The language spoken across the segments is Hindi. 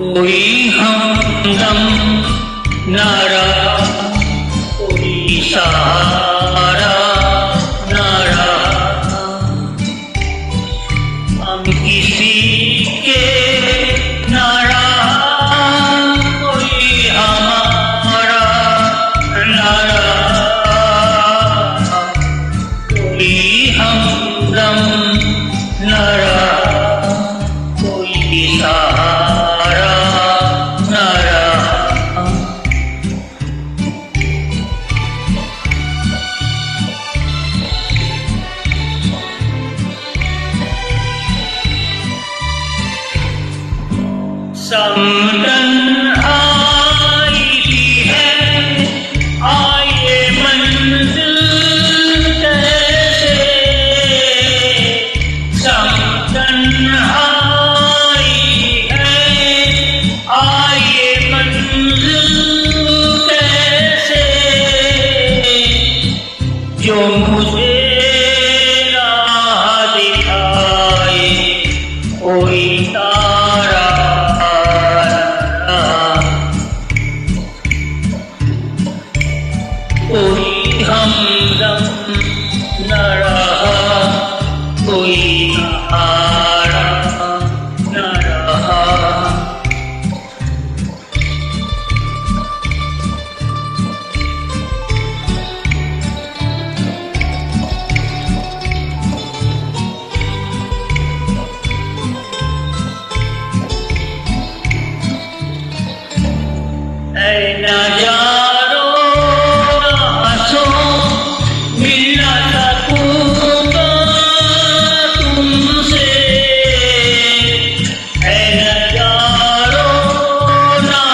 कोई हमदम न रहा, कोई सहारा न रहा। हम किसी के न रहा, कोई हमारा न रहा। कोई हमदम न रहा, कोई सहारा न रहा। समतन आई है, आए मंजिल कैसे। समतन आई है, आए मंजिल कैसे। जो मुझे राह दिखाए, कोई तारा कोई हमदम न रहा, कोई सहारा न रहा। ऐ नजारो हंसो, मिलना सकूंगा तुमसे। ऐ नजारो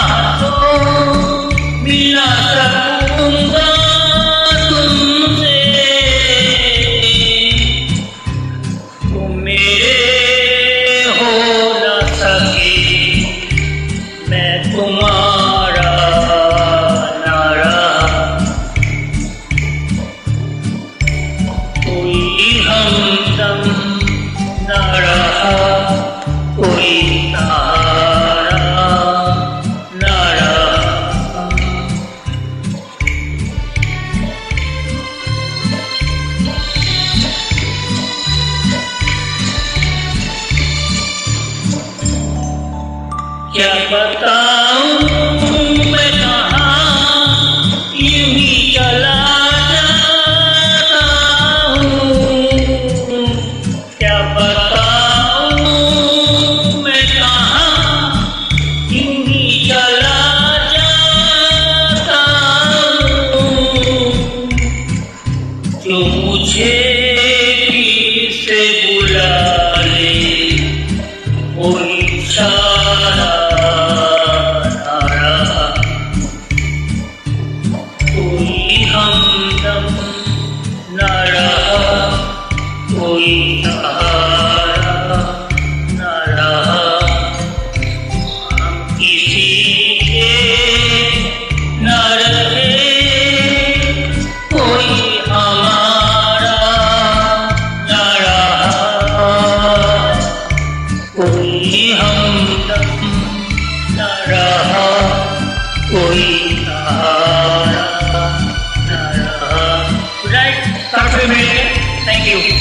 हंसो, मिलना सकूंगा तुमसे। तुम मेरे हो न सके, मैं तुम्हारा न रहा। कोई हमदम न रहा, कोई सहारा न रहा। क्या बताऊं मैं कहाँ, यूं ही चला जाता हूँ। क्या बताऊं मैं कहाँ, यूं ही चला जाता हूँ। जो मुझे फिर से बुला ले, कोई इशारा न रहा। कोई हमदम न रहा, कोई सहारा न रहा। हम किसी के न रहे, कोई हमारा न रहा। कोई हमदम न रहा, कोई सहारा न रहा। राइट, काफी मिलेंगे। Thank you.